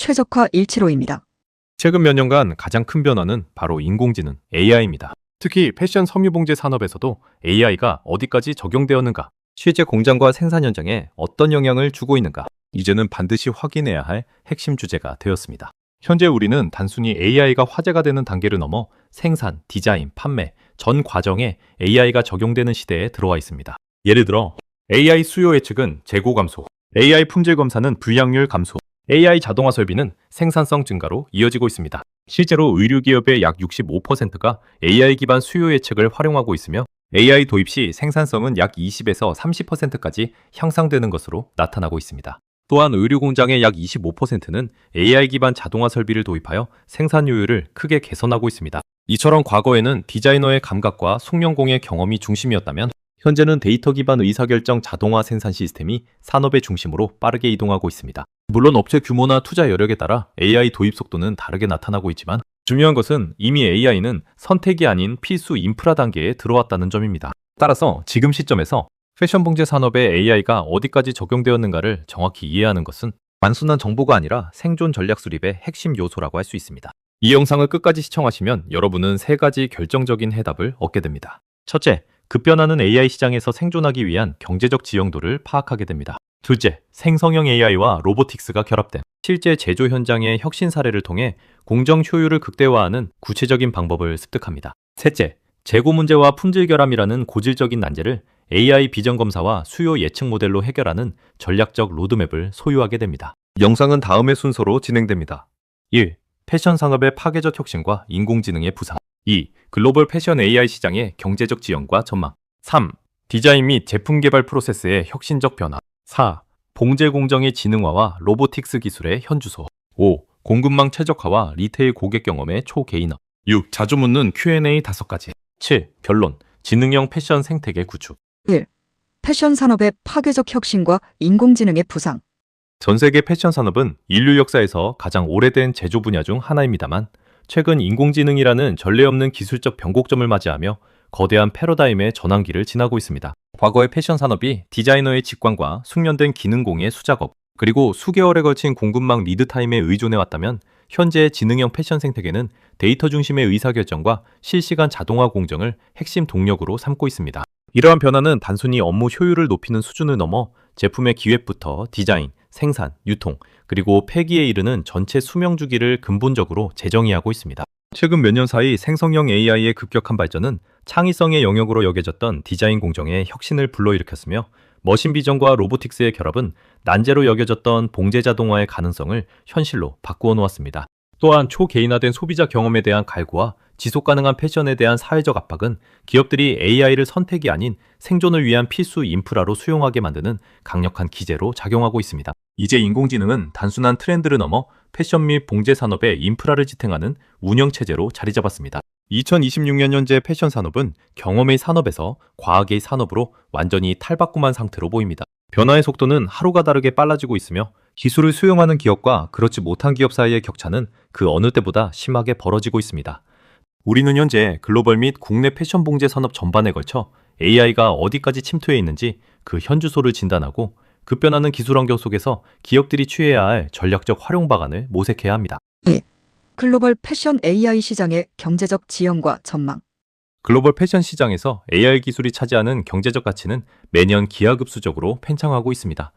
최적화 일치로입니다. 최근 몇 년간 가장 큰 변화는 바로 인공지능 AI입니다. 특히 패션 섬유봉제 산업에서도 AI가 어디까지 적용되었는가, 실제 공장과 생산 현장에 어떤 영향을 주고 있는가, 이제는 반드시 확인해야 할 핵심 주제가 되었습니다. 현재 우리는 단순히 AI가 화제가 되는 단계를 넘어 생산, 디자인, 판매, 전 과정에 AI가 적용되는 시대에 들어와 있습니다. 예를 들어 AI 수요 예측은 재고 감소, AI 품질 검사는 불량률 감소, AI 자동화 설비는 생산성 증가로 이어지고 있습니다. 실제로 의류기업의 약 65%가 AI 기반 수요 예측을 활용하고 있으며 AI 도입 시 생산성은 약 20에서 30%까지 향상되는 것으로 나타나고 있습니다. 또한 의류 공장의 약 25%는 AI 기반 자동화 설비를 도입하여 생산 효율을 크게 개선하고 있습니다. 이처럼 과거에는 디자이너의 감각과 숙련공의 경험이 중심이었다면 현재는 데이터 기반 의사결정 자동화 생산 시스템이 산업의 중심으로 빠르게 이동하고 있습니다. 물론 업체 규모나 투자 여력에 따라 AI 도입 속도는 다르게 나타나고 있지만 중요한 것은 이미 AI는 선택이 아닌 필수 인프라 단계에 들어왔다는 점입니다. 따라서 지금 시점에서 패션 봉제 산업에 AI가 어디까지 적용되었는가를 정확히 이해하는 것은 단순한 정보가 아니라 생존 전략 수립의 핵심 요소라고 할 수 있습니다. 이 영상을 끝까지 시청하시면 여러분은 세 가지 결정적인 해답을 얻게 됩니다. 첫째, 급변하는 AI 시장에서 생존하기 위한 경제적 지형도를 파악하게 됩니다. 둘째, 생성형 AI와 로보틱스가 결합된 실제 제조 현장의 혁신 사례를 통해 공정 효율을 극대화하는 구체적인 방법을 습득합니다. 셋째, 재고 문제와 품질 결함이라는 고질적인 난제를 AI 비전 검사와 수요 예측 모델로 해결하는 전략적 로드맵을 소유하게 됩니다. 영상은 다음의 순서로 진행됩니다. 1. 패션 산업의 파괴적 혁신과 인공지능의 부상. 2. 글로벌 패션 AI 시장의 경제적 지형과 전망. 3. 디자인 및 제품 개발 프로세스의 혁신적 변화. 4. 봉제 공정의 지능화와 로보틱스 기술의 현주소. 5. 공급망 최적화와 리테일 고객 경험의 초개인화. 6. 자주 묻는 Q&A 5가지. 7. 결론. 지능형 패션 생태계 구축. 1. 패션 산업의 파괴적 혁신과 인공지능의 부상. 전 세계 패션 산업은 인류 역사에서 가장 오래된 제조 분야 중 하나입니다만 최근 인공지능이라는 전례 없는 기술적 변곡점을 맞이하며 거대한 패러다임의 전환기를 지나고 있습니다. 과거의 패션 산업이 디자이너의 직관과 숙련된 기능공의 수작업, 그리고 수개월에 걸친 공급망 리드타임에 의존해왔다면 현재의 지능형 패션 생태계는 데이터 중심의 의사결정과 실시간 자동화 공정을 핵심 동력으로 삼고 있습니다. 이러한 변화는 단순히 업무 효율을 높이는 수준을 넘어 제품의 기획부터 디자인, 생산, 유통, 그리고 폐기에 이르는 전체 수명 주기를 근본적으로 재정의하고 있습니다. 최근 몇 년 사이 생성형 AI의 급격한 발전은 창의성의 영역으로 여겨졌던 디자인 공정의 혁신을 불러일으켰으며 머신 비전과 로보틱스의 결합은 난제로 여겨졌던 봉제 자동화의 가능성을 현실로 바꾸어 놓았습니다. 또한 초개인화된 소비자 경험에 대한 갈구와 지속 가능한 패션에 대한 사회적 압박은 기업들이 AI를 선택이 아닌 생존을 위한 필수 인프라로 수용하게 만드는 강력한 기제로 작용하고 있습니다. 이제 인공지능은 단순한 트렌드를 넘어 패션 및 봉제 산업의 인프라를 지탱하는 운영체제로 자리 잡았습니다. 2026년 현재 패션 산업은 경험의 산업에서 과학의 산업으로 완전히 탈바꿈한 상태로 보입니다. 변화의 속도는 하루가 다르게 빨라지고 있으며 기술을 수용하는 기업과 그렇지 못한 기업 사이의 격차는 그 어느 때보다 심하게 벌어지고 있습니다. 우리는 현재 글로벌 및 국내 패션 봉제 산업 전반에 걸쳐 AI가 어디까지 침투해 있는지 그 현주소를 진단하고 급변하는 기술 환경 속에서 기업들이 취해야 할 전략적 활용 방안을 모색해야 합니다. 2. 글로벌 패션 AI 시장의 경제적 지형과 전망. 글로벌 패션 시장에서 AI 기술이 차지하는 경제적 가치는 매년 기하급수적으로 팽창하고 있습니다.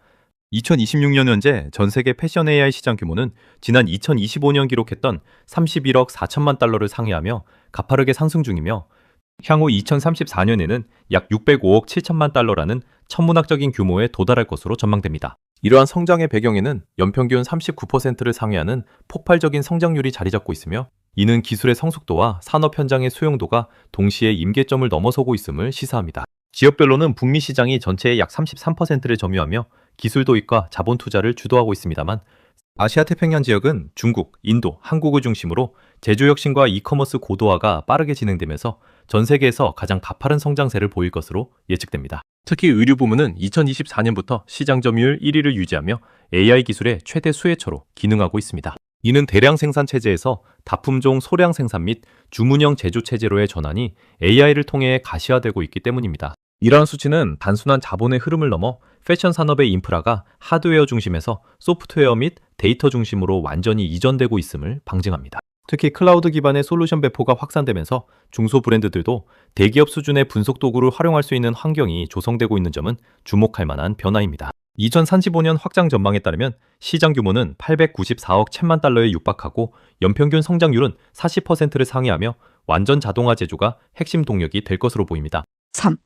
2026년 현재 전 세계 패션 AI 시장 규모는 지난 2025년 기록했던 31억 4천만 달러를 상회하며 가파르게 상승 중이며 향후 2034년에는 약 605억 7천만 달러라는 천문학적인 규모에 도달할 것으로 전망됩니다. 이러한 성장의 배경에는 연평균 39%를 상회하는 폭발적인 성장률이 자리 잡고 있으며 이는 기술의 성숙도와 산업 현장의 수용도가 동시에 임계점을 넘어서고 있음을 시사합니다. 지역별로는 북미 시장이 전체의 약 33%를 점유하며 기술 도입과 자본 투자를 주도하고 있습니다만 아시아 태평양 지역은 중국, 인도, 한국을 중심으로 제조 혁신과 이커머스 고도화가 빠르게 진행되면서 전 세계에서 가장 가파른 성장세를 보일 것으로 예측됩니다. 특히 의류 부문은 2024년부터 시장 점유율 1위를 유지하며 AI 기술의 최대 수혜처로 기능하고 있습니다. 이는 대량 생산 체제에서 다품종 소량 생산 및 주문형 제조 체제로의 전환이 AI를 통해 가시화되고 있기 때문입니다. 이러한 수치는 단순한 자본의 흐름을 넘어 패션 산업의 인프라가 하드웨어 중심에서 소프트웨어 및 데이터 중심으로 완전히 이전되고 있음을 방증합니다. 특히 클라우드 기반의 솔루션 배포가 확산되면서 중소 브랜드들도 대기업 수준의 분석 도구를 활용할 수 있는 환경이 조성되고 있는 점은 주목할 만한 변화입니다. 2035년 확장 전망에 따르면 시장 규모는 894억 1천만 달러에 육박하고 연평균 성장률은 40%를 상회하며 완전 자동화 제조가 핵심 동력이 될 것으로 보입니다. 3.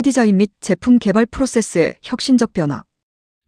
디자인 및 제품 개발 프로세스의 혁신적 변화.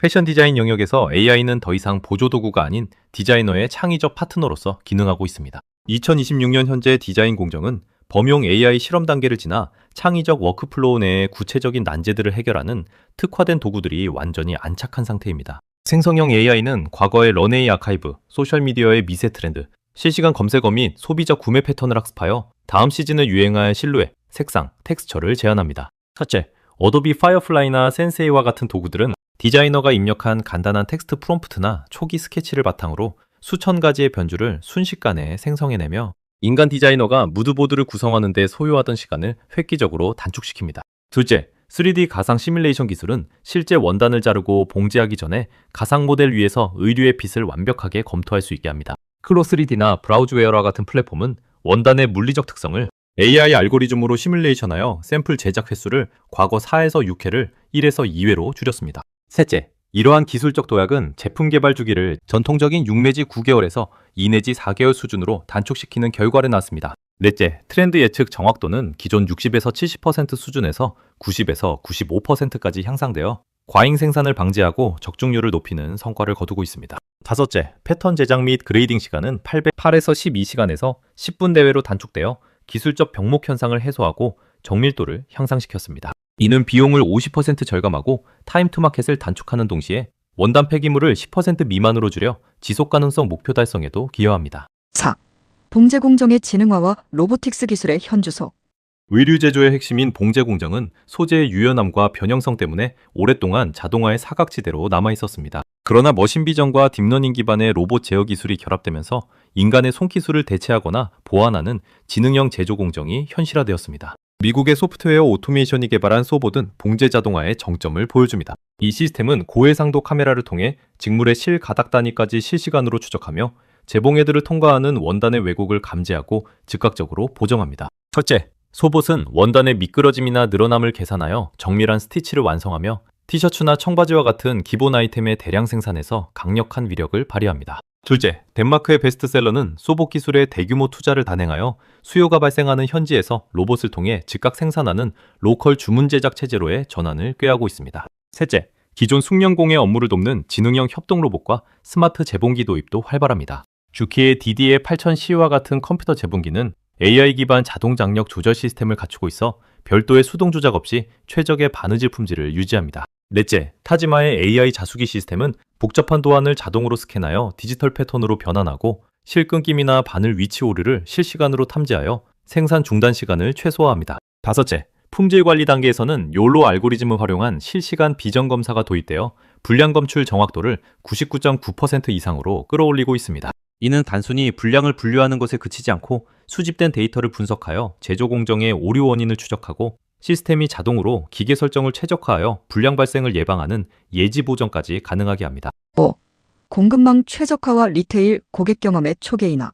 패션 디자인 영역에서 AI는 더 이상 보조 도구가 아닌 디자이너의 창의적 파트너로서 기능하고 있습니다. 2026년 현재 디자인 공정은 범용 AI 실험 단계를 지나 창의적 워크플로우 내의 구체적인 난제들을 해결하는 특화된 도구들이 완전히 안착한 상태입니다. 생성형 AI는 과거의 런웨이 아카이브, 소셜미디어의 미세 트렌드, 실시간 검색어 및 소비자 구매 패턴을 학습하여 다음 시즌에 유행할 실루엣, 색상, 텍스처를 제안합니다. 첫째, 어도비 파이어플라이나 센세이와 같은 도구들은 디자이너가 입력한 간단한 텍스트 프롬프트나 초기 스케치를 바탕으로 수천 가지의 변주를 순식간에 생성해내며 인간 디자이너가 무드보드를 구성하는 데 소요하던 시간을 획기적으로 단축시킵니다. 둘째, 3D 가상 시뮬레이션 기술은 실제 원단을 자르고 봉제하기 전에 가상 모델 위에서 의류의 핏을 완벽하게 검토할 수 있게 합니다. 클로3D나 브라우즈웨어와 같은 플랫폼은 원단의 물리적 특성을 AI 알고리즘으로 시뮬레이션하여 샘플 제작 횟수를 과거 4에서 6회를 1에서 2회로 줄였습니다. 셋째, 이러한 기술적 도약은 제품 개발 주기를 전통적인 6 내지 9개월에서 2 내지 4개월 수준으로 단축시키는 결과를 낳았습니다. 넷째, 트렌드 예측 정확도는 기존 60에서 70% 수준에서 90에서 95%까지 향상되어 과잉 생산을 방지하고 적중률을 높이는 성과를 거두고 있습니다. 다섯째, 패턴 제작 및 그레이딩 시간은 8에서 12시간에서 10분 내외로 단축되어 기술적 병목 현상을 해소하고 정밀도를 향상시켰습니다. 이는 비용을 50% 절감하고 타임 투 마켓을 단축하는 동시에 원단 폐기물을 10% 미만으로 줄여 지속 가능성 목표 달성에도 기여합니다. 4. 봉제 공정의 지능화와 로보틱스 기술의 현주소. 의류 제조의 핵심인 봉제 공정은 소재의 유연함과 변형성 때문에 오랫동안 자동화의 사각지대로 남아 있었습니다. 그러나 머신 비전과 딥러닝 기반의 로봇 제어 기술이 결합되면서 인간의 손기술을 대체하거나 보완하는 지능형 제조 공정이 현실화되었습니다. 미국의 소프트웨어 오토메이션이 개발한 소봇은 봉제 자동화의 정점을 보여줍니다. 이 시스템은 고해상도 카메라를 통해 직물의 실 가닥 단위까지 실시간으로 추적하며 재봉해들을 통과하는 원단의 왜곡을 감지하고 즉각적으로 보정합니다. 첫째, 소봇은 원단의 미끄러짐이나 늘어남을 계산하여 정밀한 스티치를 완성하며 티셔츠나 청바지와 같은 기본 아이템의 대량 생산에서 강력한 위력을 발휘합니다. 둘째, 덴마크의 베스트셀러는 소봇 기술에 대규모 투자를 단행하여 수요가 발생하는 현지에서 로봇을 통해 즉각 생산하는 로컬 주문 제작 체제로의 전환을 꾀하고 있습니다. 셋째, 기존 숙련공의 업무를 돕는 지능형 협동 로봇과 스마트 재봉기 도입도 활발합니다. 주키의 DDA 8000C와 같은 컴퓨터 재봉기는 AI 기반 자동 장력 조절 시스템을 갖추고 있어 별도의 수동 조작 없이 최적의 바느질 품질을 유지합니다. 넷째, 타지마의 AI 자수기 시스템은 복잡한 도안을 자동으로 스캔하여 디지털 패턴으로 변환하고 실 끊김이나 바늘 위치 오류를 실시간으로 탐지하여 생산 중단 시간을 최소화합니다. 다섯째, 품질 관리 단계에서는 욜로 알고리즘을 활용한 실시간 비전 검사가 도입되어 불량 검출 정확도를 99.9% 이상으로 끌어올리고 있습니다. 이는 단순히 불량을 분류하는 것에 그치지 않고 수집된 데이터를 분석하여 제조 공정의 오류 원인을 추적하고 시스템이 자동으로 기계 설정을 최적화하여 불량 발생을 예방하는 예지 보정까지 가능하게 합니다. 5. 공급망 최적화와 리테일 고객 경험의 초기 인하.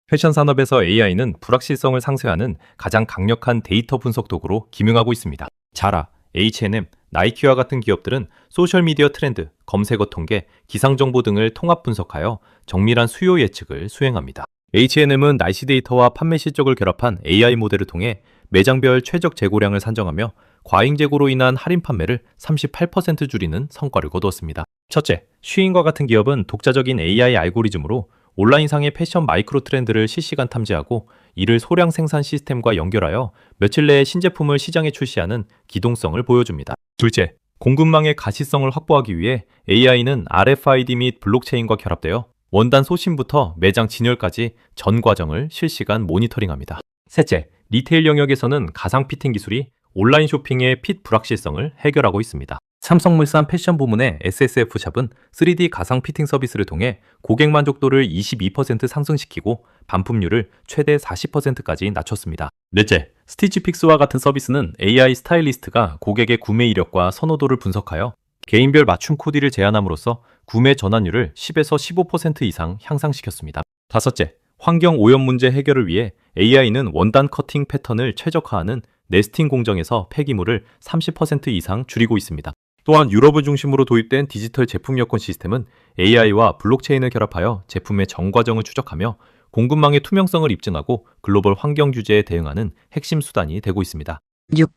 패션 산업에서 AI는 불확실성을 상쇄하는 가장 강력한 데이터 분석 도구로 기능하고 있습니다. 자라, H&M, 나이키와 같은 기업들은 소셜미디어 트렌드, 검색어 통계, 기상정보 등을 통합 분석하여 정밀한 수요 예측을 수행합니다. H&M은 날씨 데이터와 판매 실적을 결합한 AI 모델을 통해 매장별 최적 재고량을 산정하며 과잉 재고로 인한 할인 판매를 38% 줄이는 성과를 거두었습니다. 첫째, 쉬인과 같은 기업은 독자적인 AI 알고리즘으로 온라인상의 패션 마이크로 트렌드를 실시간 탐지하고 이를 소량 생산 시스템과 연결하여 며칠 내에 신제품을 시장에 출시하는 기동성을 보여줍니다. 둘째, 공급망의 가시성을 확보하기 위해 AI는 RFID 및 블록체인과 결합되어 원단 소신부터 매장 진열까지 전 과정을 실시간 모니터링합니다. 셋째, 리테일 영역에서는 가상 피팅 기술이 온라인 쇼핑의 핏 불확실성을 해결하고 있습니다. 삼성물산 패션 부문의 SSF샵은 3D 가상 피팅 서비스를 통해 고객 만족도를 22% 상승시키고 반품률을 최대 40%까지 낮췄습니다. 넷째, 스티치픽스와 같은 서비스는 AI 스타일리스트가 고객의 구매 이력과 선호도를 분석하여 개인별 맞춤 코디를 제안함으로써 구매 전환율을 10에서 15% 이상 향상시켰습니다. 다섯째, 환경 오염 문제 해결을 위해 AI는 원단 커팅 패턴을 최적화하는 네스팅 공정에서 폐기물을 30% 이상 줄이고 있습니다. 또한 유럽을 중심으로 도입된 디지털 제품 여권 시스템은 AI와 블록체인을 결합하여 제품의 전 과정을 추적하며 공급망의 투명성을 입증하고 글로벌 환경 규제에 대응하는 핵심 수단이 되고 있습니다. 6.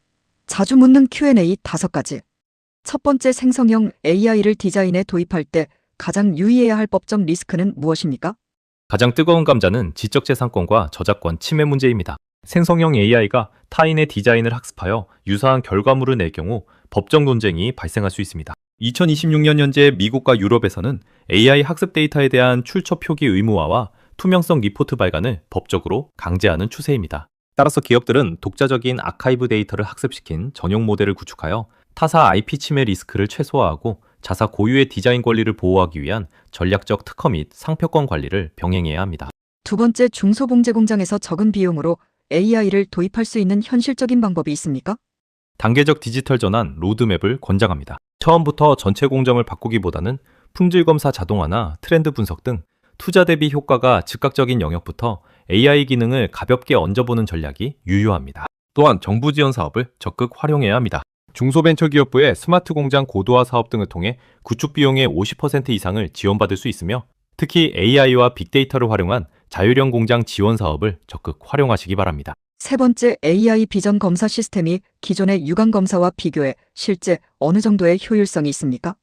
자주 묻는 Q&A 5가지. 첫 번째, 생성형 AI를 디자인에 도입할 때 가장 유의해야 할 법적 리스크는 무엇입니까? 가장 뜨거운 감자는 지적재산권과 저작권 침해 문제입니다. 생성형 AI가 타인의 디자인을 학습하여 유사한 결과물을 낼 경우 법적 논쟁이 발생할 수 있습니다. 2026년 현재 미국과 유럽에서는 AI 학습 데이터에 대한 출처 표기 의무화와 투명성 리포트 발간을 법적으로 강제하는 추세입니다. 따라서 기업들은 독자적인 아카이브 데이터를 학습시킨 전용 모델을 구축하여 타사 IP 침해 리스크를 최소화하고 자사 고유의 디자인 권리를 보호하기 위한 전략적 특허 및 상표권 관리를 병행해야 합니다. 두 번째, 중소봉제 공장에서 적은 비용으로 AI를 도입할 수 있는 현실적인 방법이 있습니까? 단계적 디지털 전환 로드맵을 권장합니다. 처음부터 전체 공정을 바꾸기보다는 품질 검사 자동화나 트렌드 분석 등 투자 대비 효과가 즉각적인 영역부터 AI 기능을 가볍게 얹어보는 전략이 유효합니다. 또한 정부 지원 사업을 적극 활용해야 합니다. 중소벤처기업부의 스마트 공장 고도화 사업 등을 통해 구축 비용의 50% 이상을 지원받을 수 있으며 특히 AI와 빅데이터를 활용한 자율형 공장 지원 사업을 적극 활용하시기 바랍니다. 세 번째, AI 비전 검사 시스템이 기존의 유관 검사와 비교해 실제 어느 정도의 효율성이 있습니까?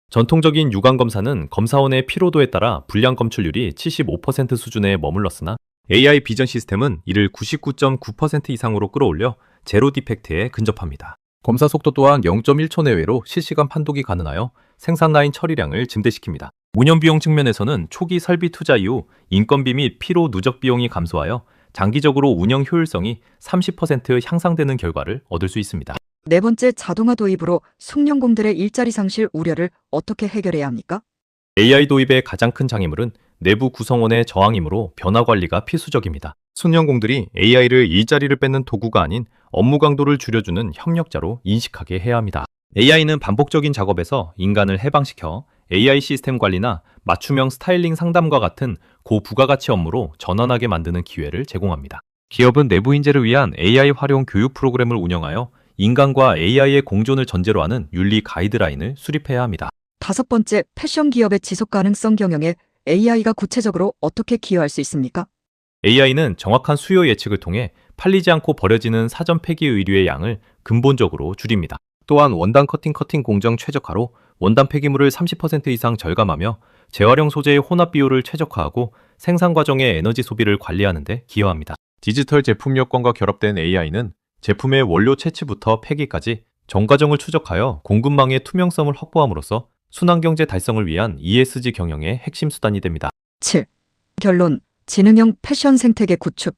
전통적인 유관 검사는 검사원의 피로도에 따라 불량 검출률이 75% 수준에 머물렀으나 AI 비전 시스템은 이를 99.9% 이상으로 끌어올려 제로 디펙트에 근접합니다. 검사 속도 또한 0.1초 내외로 실시간 판독이 가능하여 생산 라인 처리량을 증대시킵니다. 운영 비용 측면에서는 초기 설비 투자 이후 인건비 및 피로 누적 비용이 감소하여 장기적으로 운영 효율성이 30% 향상되는 결과를 얻을 수 있습니다. 네 번째, 자동화 도입으로 숙련공들의 일자리 상실 우려를 어떻게 해결해야 합니까? AI 도입의 가장 큰 장애물은 내부 구성원의 저항이므로 변화 관리가 필수적입니다. 숙련공들이 AI를 일자리를 뺏는 도구가 아닌 업무 강도를 줄여주는 협력자로 인식하게 해야 합니다. AI는 반복적인 작업에서 인간을 해방시켜 AI 시스템 관리나 맞춤형 스타일링 상담과 같은 고부가가치 업무로 전환하게 만드는 기회를 제공합니다. 기업은 내부 인재를 위한 AI 활용 교육 프로그램을 운영하여 인간과 AI의 공존을 전제로 하는 윤리 가이드라인을 수립해야 합니다. 다섯 번째, 패션 기업의 지속 가능성 경영에 AI가 구체적으로 어떻게 기여할 수 있습니까? AI는 정확한 수요 예측을 통해 팔리지 않고 버려지는 사전 폐기 의류의 양을 근본적으로 줄입니다. 또한 원단 커팅 공정 최적화로 원단 폐기물을 30% 이상 절감하며 재활용 소재의 혼합 비율을 최적화하고 생산 과정의 에너지 소비를 관리하는 데 기여합니다. 디지털 제품 여건과 결합된 AI는 제품의 원료 채취부터 폐기까지 전 과정을 추적하여 공급망의 투명성을 확보함으로써 순환경제 달성을 위한 ESG 경영의 핵심 수단이 됩니다. 7. 결론, 지능형 패션 생태계 구축.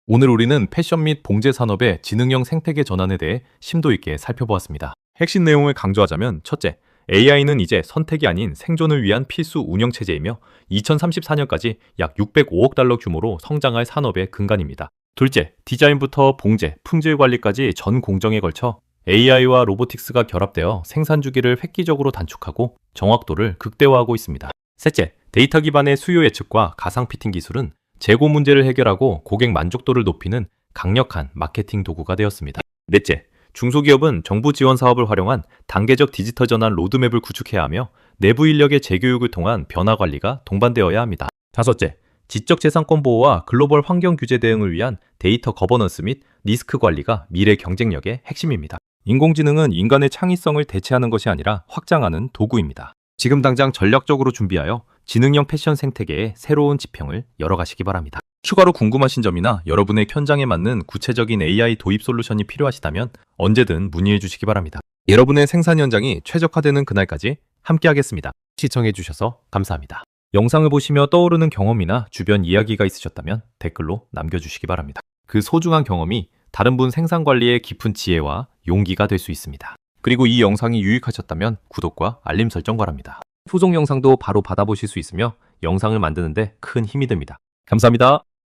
오늘 우리는 패션 및 봉제 산업의 지능형 생태계 전환에 대해 심도 있게 살펴보았습니다. 핵심 내용을 강조하자면 첫째, AI는 이제 선택이 아닌 생존을 위한 필수 운영체제이며 2034년까지 약 605억 달러 규모로 성장할 산업의 근간입니다. 둘째, 디자인부터 봉제, 품질 관리까지 전 공정에 걸쳐 AI와 로보틱스가 결합되어 생산 주기를 획기적으로 단축하고 정확도를 극대화하고 있습니다. 셋째, 데이터 기반의 수요 예측과 가상 피팅 기술은 재고 문제를 해결하고 고객 만족도를 높이는 강력한 마케팅 도구가 되었습니다. 넷째, 중소기업은 정부 지원 사업을 활용한 단계적 디지털 전환 로드맵을 구축해야 하며 내부 인력의 재교육을 통한 변화 관리가 동반되어야 합니다. 다섯째, 지적 재산권 보호와 글로벌 환경 규제 대응을 위한 데이터 거버넌스 및 리스크 관리가 미래 경쟁력의 핵심입니다. 인공지능은 인간의 창의성을 대체하는 것이 아니라 확장하는 도구입니다. 지금 당장 전략적으로 준비하여 지능형 패션 생태계의 새로운 지평을 열어가시기 바랍니다. 추가로 궁금하신 점이나 여러분의 현장에 맞는 구체적인 AI 도입 솔루션이 필요하시다면 언제든 문의해 주시기 바랍니다. 여러분의 생산 현장이 최적화되는 그날까지 함께하겠습니다. 시청해주셔서 감사합니다. 영상을 보시며 떠오르는 경험이나 주변 이야기가 있으셨다면 댓글로 남겨주시기 바랍니다. 그 소중한 경험이 다른 분 생산 관리의 깊은 지혜와 용기가 될 수 있습니다. 그리고 이 영상이 유익하셨다면 구독과 알림 설정 바랍니다. 후속 영상도 바로 받아보실 수 있으며 영상을 만드는데 큰 힘이 됩니다. 감사합니다.